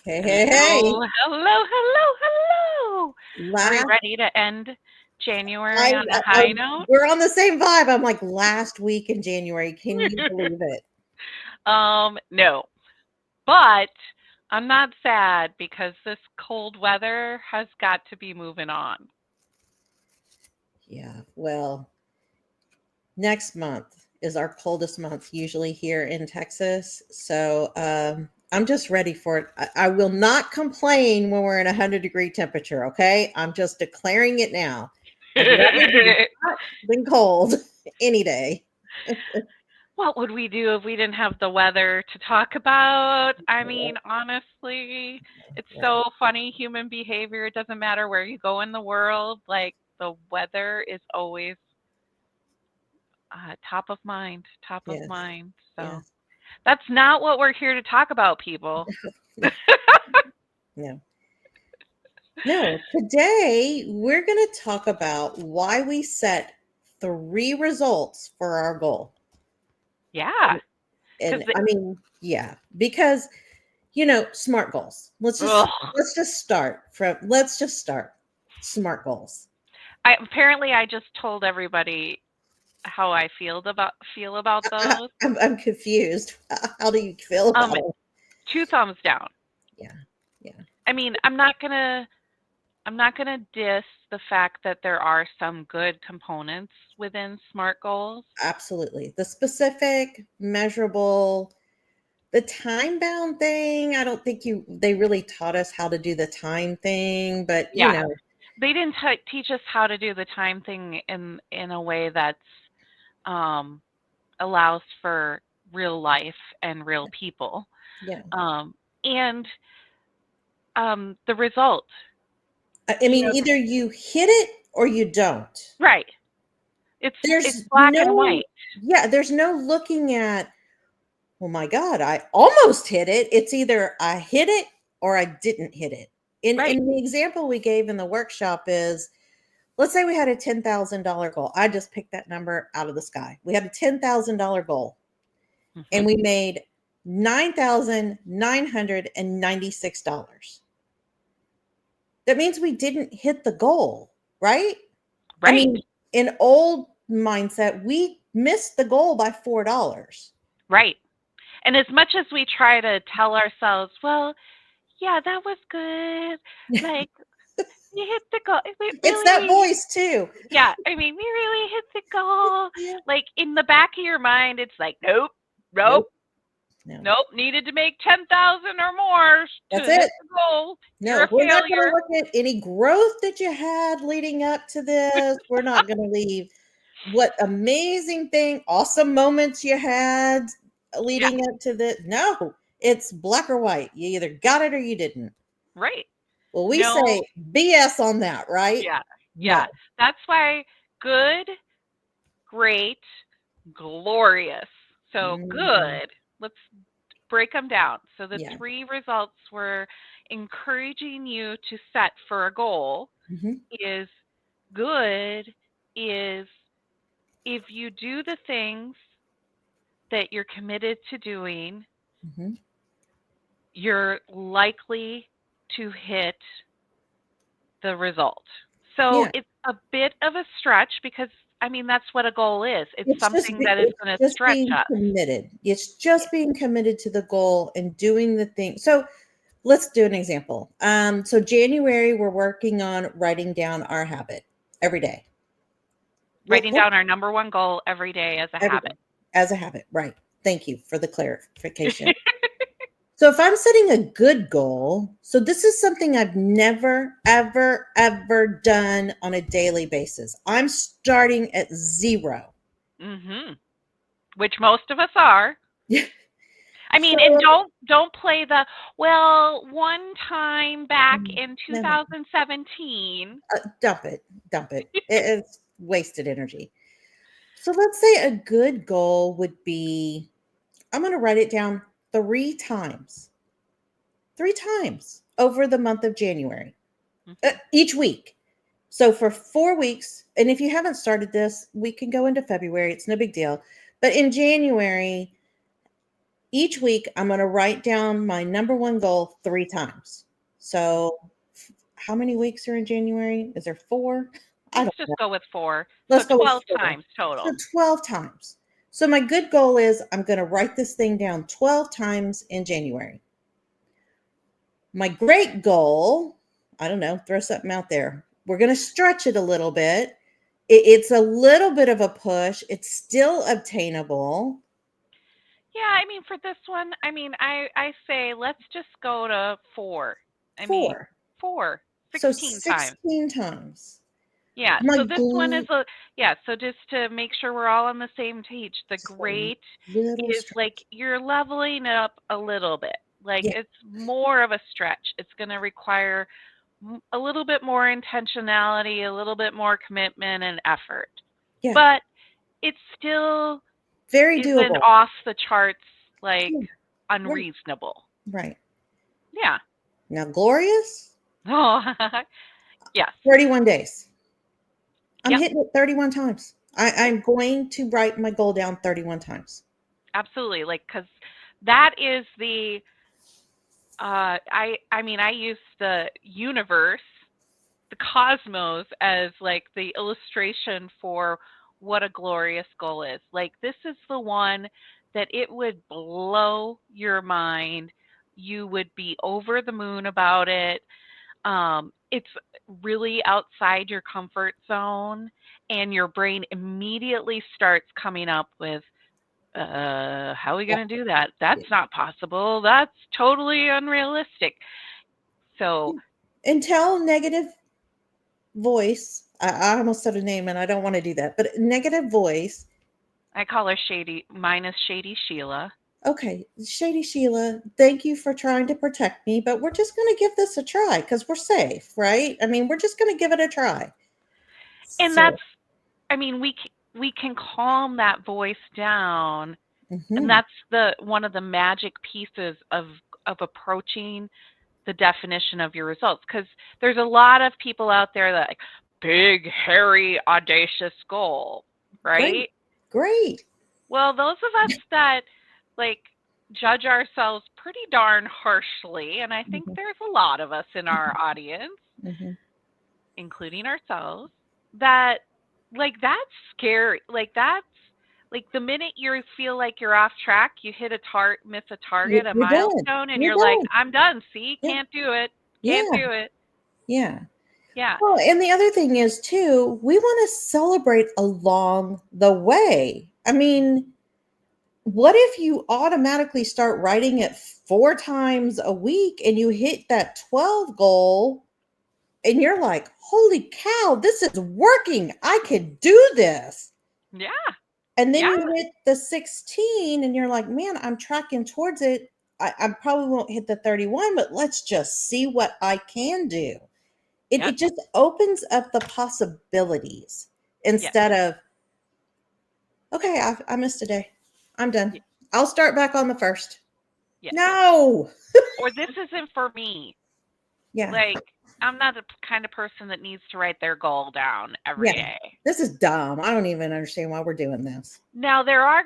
Hey, hey, hey. Hello, hello, hello, hello. Are we Last, ready to end January on a I high note? we're on the same vibe. I'm like last week in January. Can you believe it? No, but I'm not sad because this cold weather has got to be moving on. Yeah. Well, next month is our coldest month usually here in Texas. So I'm just ready for it. I will not complain when we're in 100-degree temperature. Okay. I'm just declaring it now. I'd rather be hot than cold any day. What would we do if we didn't have the weather to talk about? I mean, honestly, it's Right. so funny human behavior. It doesn't matter where you go in the world, like the weather is always top of mind, top of Yes. mind. So Yes. that's not what we're here to talk about, people. No. No. No, today we're going to talk about why we set 3 results for our goal. Yeah, because And I mean, yeah, because smart goals. Let's just start smart goals. apparently I just told everybody how I feel about those. I'm confused. How do you feel Um, about it? 2 thumbs down. Yeah. Yeah. I mean, I'm not gonna diss the fact that there are some good components within SMART goals. Absolutely. The specific, measurable, the time bound thing, I don't think they really taught us how to do the time thing, but Yeah, they didn't teach us how to do the time thing in a way that's um, allows for real life and real people. yeah. Um, and the result, I you mean, know, either you hit it or you don't. right? It's There's black and no, white, yeah, there's no looking at, oh my God, I almost hit it. It's either I hit it or I didn't hit it. In right? in the example we gave in the workshop is, let's say we had a $10,000 goal. I just picked that number out of the sky. We had a $10,000 goal Hmm. and we made $9,996. That means we didn't hit the goal, right? I Right, mean, in old mindset, we missed the goal by $4. right. And as much as we try to tell ourselves, well, yeah, that was good. Like we hit the goal. We It's that really, voice too. yeah. I mean, we really hit the goal. Yeah. Like in the back of your mind, it's like, nope, nope, Nope. No. nope. Needed to make 10,000 or more to That's hit it. the goal. You're No, a we're not going to failure. look at any growth that you had leading up to this. We're not going to leave what amazing thing, awesome moments you had Yeah, leading up to this. No, it's black or white. You either got it or you didn't. right. Well, we No, say BS on that, right? yeah, No. yeah. That's why good, great, glorious. So Mhm. good. Let's break them down. So the Yeah. 3 results were encouraging you to set for a goal Mhm. is good is if you do the things that you're committed to doing, Mhm. you're likely to hit the result. So Yeah. it's a bit of a stretch because I mean that's what a goal is. It's something that is It's going to just stretch being us. committed. It's just being committed to the goal and doing the thing. So let's do an example. So January, we're working on writing down our habit every day. Writing down our number one goal every day as a Every habit. day as a habit, right? Thank you for the clarification. So if I'm setting a good goal, so this is something I've never, ever, ever done on a daily basis. I'm starting at zero. Mhm. Which most of us are. I mean, and So don't play the, "Well, one time back in no, no, 2017." dump it, dump it. It's wasted energy. So let's say a good goal would be, I'm going to write it down 3 times, 3 times over the month of January, Mhm. each week. So for 4 weeks, and if you haven't started this, we can go into February. It's no big deal. But in January, each week I'm going to write down my number one goal 3 times. So, how many weeks are in January? Is there 4? I Let's don't just know. go with 4. So Let's go with 12 4. times So, total. 12 times. So, my good goal is I'm going to write this thing down 12 times in January. My great goal, I don't know, throw something out there. We're going to stretch it a little bit. It's a little bit of a push. It's still obtainable. Yeah, I mean, for this one, I mean, I say let's just go to 4. I mean, 4. 4, So 16 times. 16 times. Yeah, My so this one is a yeah, so just to make sure we're all on the same page, the just a great little is like stretch. you're leveling it up a little bit. Like Yeah, it's more of a stretch. It's going to require a little bit more intentionality, a little bit more commitment and effort. yeah. But it still Very isn't doable. off the charts like Yeah, right, unreasonable. right. Yeah. Now, glorious, Oh, yes. 31 days. I'm Yep. hitting it 31 times. Yep. I'm going to write my goal down 31 times. Absolutely. Like cuz that is the I mean I use the universe, the cosmos as like the illustration for what a glorious goal is. Like this is the one that it would blow your mind. You would be over the moon about it. It's really outside your comfort zone, and your brain immediately starts coming up with, how are we Yeah, going to do that? That's yeah, not possible. That's totally unrealistic. So yeah. And tell negative voice. I almost said a name and I don't want to do that, but negative voice. I call her Shady, mine is Shady Sheila. Okay, Shady Sheila, thank you for trying to protect me, but we're just going to give this a try because we're safe, right? I mean, we're just going to give it a try. And So, that's, I mean, we can calm that voice down, and mhm, that's the one of the magic pieces of approaching the definition of your results, because there's a lot of people out there that like big hairy audacious goal, great, right? great. Well, those of us that like judge ourselves pretty darn harshly, and I think Mhm, there's a lot of us in our audience, mhm. including ourselves, that like that's scary. Like that's like the minute you feel like you're off track, you hit a miss a target, a You're done. milestone, and You're you're like, done. I'm done. See, Yeah, can't do it. Can't yeah, do it. yeah. Yeah. Well, and the other thing is too, we want to celebrate along the way. I mean, what if you automatically start writing it 4 times a week and you hit that 12 goal and you're like, holy cow, this is working. I can do this. Yeah. And then Yeah. you hit the 16 and you're like, man, I'm tracking towards it. I probably won't hit the 31, but let's just see what I can do. Yep. It just opens up the possibilities Yes. instead of, okay, I missed a day. I'm done. y- I'll start back on the first. Yes. No. Or this isn't for me. Yeah. Like I'm not the kind of person that needs to write their goal down every Yeah. day. This is dumb. I don't even understand why we're doing this. Now there are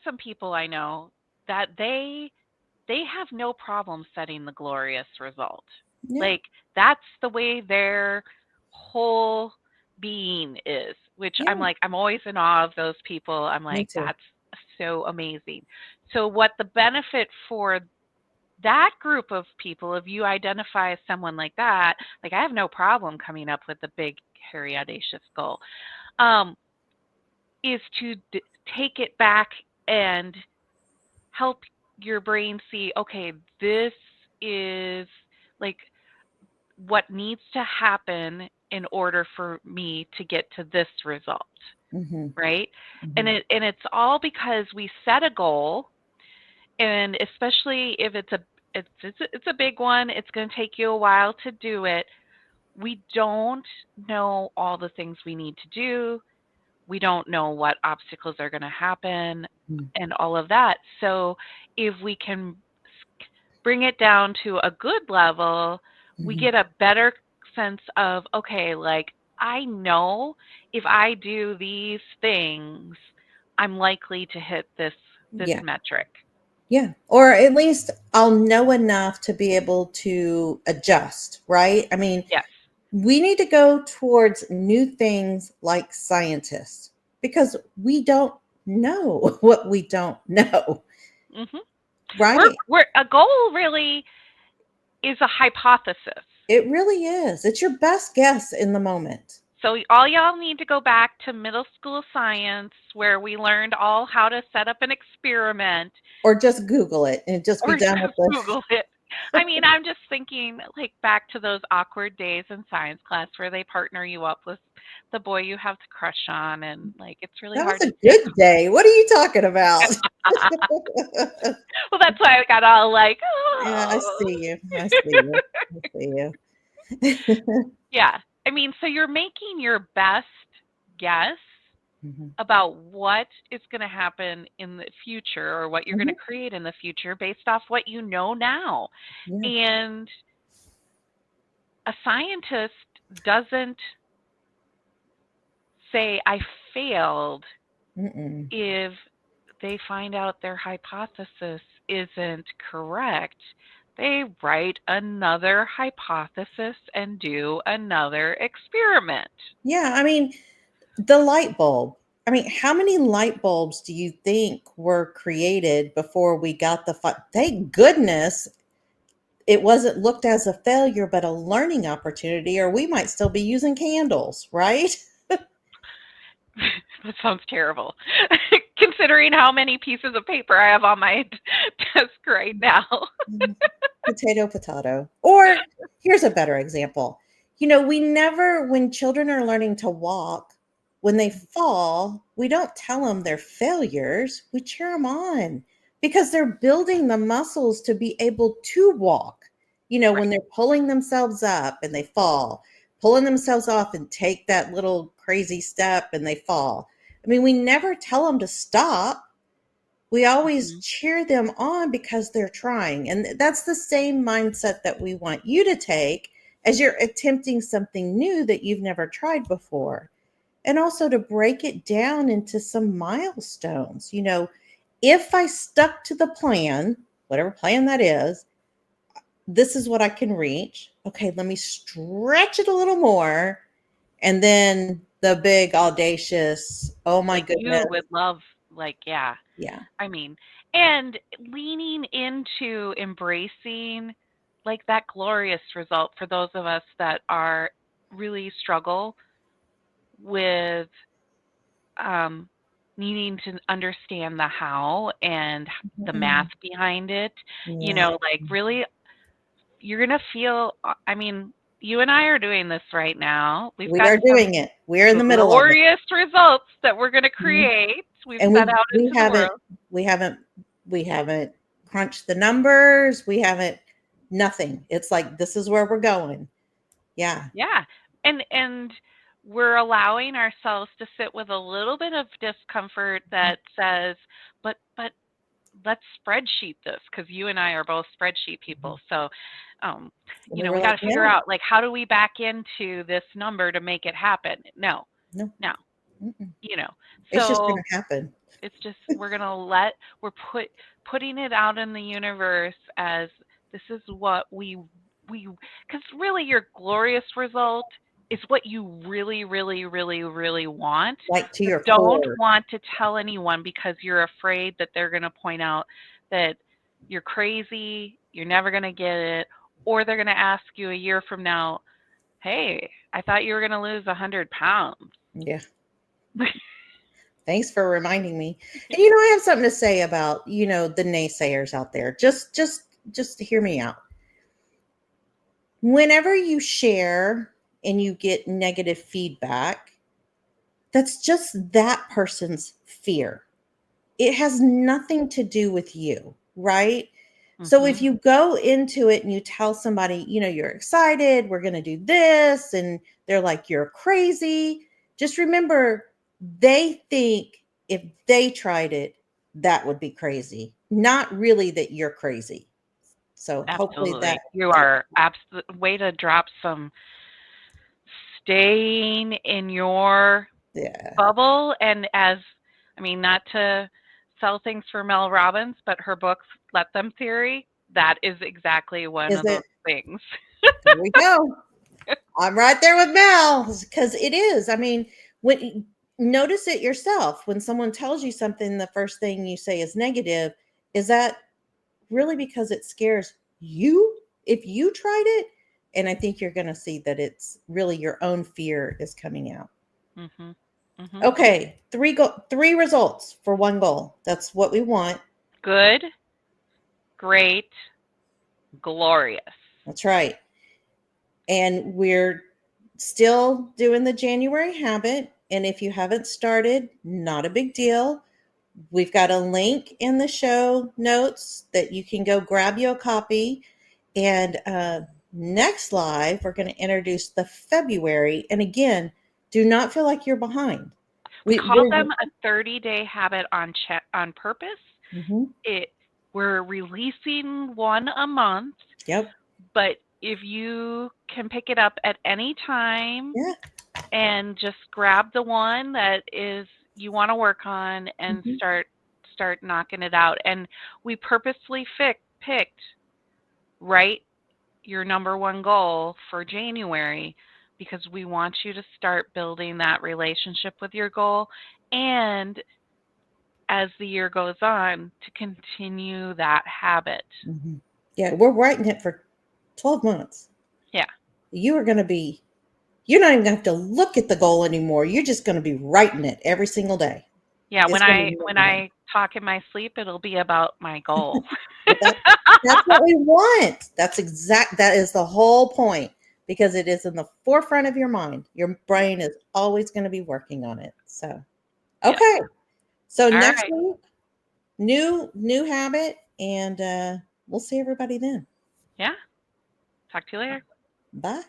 some people I know that they have no problem setting the glorious result. Yeah. Like that's the way their whole being is, which I'm Yeah. like I'm always in awe of those people. I'm Me like too. that's so amazing. So what the benefit for that group of people, if you identify as someone like that, like I have no problem coming up with a big hairy audacious goal. Um is to take it back and help your brain see, okay, this is like what needs to happen in order for me to get to this result, Mm-hmm. right? Mm-hmm. And it's all because we set a goal, and especially if it's a big one, it's going to take you a while to do it. We don't know all the things we need to do. We don't know what obstacles are going to happen and all of that. So if we can bring it down to a good level, we Mm-hmm. get a better sense of, okay, like I know if I do these things, I'm likely to hit this Yeah. metric. Yeah. Or at least I'll know enough to be able to adjust, right? I mean, Yes. we need to go towards new things like scientists because we don't know what we don't know, Mhm. right? We're a goal really is a hypothesis. It really is. It's your best guess in the moment. So all y'all need to go back to middle school science where we learned all how to set up an experiment Or just Google it and just be or done with just this. Google it. I mean, I'm just thinking like back to those awkward days in science class where they partner you up with the boy you have the crush on and like it's really That was hard a to stay good day. What are you talking about? well, that's why I got all like, Yeah, I oh. see you. I see you. I see you. Yeah. I mean, so you're making your best guess Mhm. about what is going to happen in the future or what you're going to Mhm. create in the future based off what you know now. Yeah. And a scientist doesn't say, I failed Mm-mm. if they find out their hypothesis isn't correct. They write another hypothesis and do another experiment. Yeah, I mean, the light bulb. I mean, how many light bulbs do you think were created before we got thank goodness it wasn't looked as a failure, but a learning opportunity, or we might still be using candles, right? That sounds terrible. Considering how many pieces of paper I have on my desk right now. Mm, potato, potato. Or here's a better example. We never, when children are learning to walk, when they fall, we don't tell them they're failures. We cheer them on because they're building the muscles to be able to walk. When Right. they're pulling themselves up and they fall, pulling themselves off and take that little crazy step and they fall. I mean, we never tell them to stop. We always Mhm. cheer them on because they're trying. And that's the same mindset that we want you to take as you're attempting something new that you've never tried before. And also to break it down into some milestones. If I stuck to the plan, whatever plan that is, this is what I can reach. Okay, let me stretch it a little more. And then the big, audacious, oh my Like you goodness. would love, like, yeah. Yeah. I mean, and leaning into embracing like that glorious result for those of us that are really struggle with um, needing to understand the how and the math Mhm. behind it. Yeah. Like really, you're going to feel, I mean, you and I are doing this right now. We've We got are some doing it. We're in the middle of it. glorious results that we're going to Mhm. create. We've And set we out we into the haven't world. we haven't we haven't crunched the numbers. We haven't nothing. It's like this is where we're going. Yeah. Yeah. And we're allowing ourselves to sit with a little bit of discomfort Mhm. that says, but let's spreadsheet this because you and I are both spreadsheet Mhm. people. So, um, And we were we like, got to figure no, out like how do we back into this number to make it happen? No, no. no, Mm-mm. you know. It's just So gonna happen. it's just we're gonna let we're putting it out in the universe as this is what we because really your glorious result is what you really really really really want Like to but your don't core. want to tell anyone because you're afraid that they're going to point out that you're crazy, you're never going to get it, or they're going to ask you a year from now, hey, I thought you were going to lose 100 pounds. Yeah. Thanks for reminding me. And I have something to say about, the naysayers out there. Just hear me out. Whenever you share and you get negative feedback, that's just that person's fear. It has nothing to do with you, right? So if Hmm. you go into it and you tell somebody, you're excited, we're going to do this, and they're like, you're crazy, just remember they think if they tried it, that would be crazy, not really that you're crazy. So hopefully Absolutely. that, You that, are way to drop some staying in your yeah. bubble and as I mean not to sell things for Mel Robbins, but her books let them theory, that is exactly one Is of those it? things. There we go. I'm right there with Mel because it is. I mean, when notice it yourself when someone tells you something, the first thing you say is negative. Is that really because it scares you if you tried it? And I think you're going to see that it's really your own fear is coming out. Mhm. Mhm. Okay, three results for one goal. That's what we want. Good, great, glorious. That's right. And we're still doing the January habit. And if you haven't started, not a big deal. We've got a link in the show notes that you can go grab you a copy. And next live, we're going to introduce the February. And again, do not feel like you're behind. We We, call we're, them a 30-day habit on purpose. mhm, It We're releasing one a month, yep. but if you can pick it up at any time Yeah. and just grab the one that is you want to work on and Mhm, start knocking it out. And we purposely picked right your number one goal for January because we want you to start building that relationship with your goal, and as the year goes on to continue that habit. mhm. Yeah, we're writing it for 12 months. Yeah. You are going to be, you're not even going to have to look at the goal anymore. You're just going to be writing it every single day. Yeah, It's when going to I be when written. I talk in my sleep, it'll be about my goal. But that's what we want. That is the whole point because it is in the forefront of your mind. Your brain is always going to be working on it. So, Yeah. okay. So All next right. week, new habit and we'll see everybody then. Yeah. Talk to you later. Bye.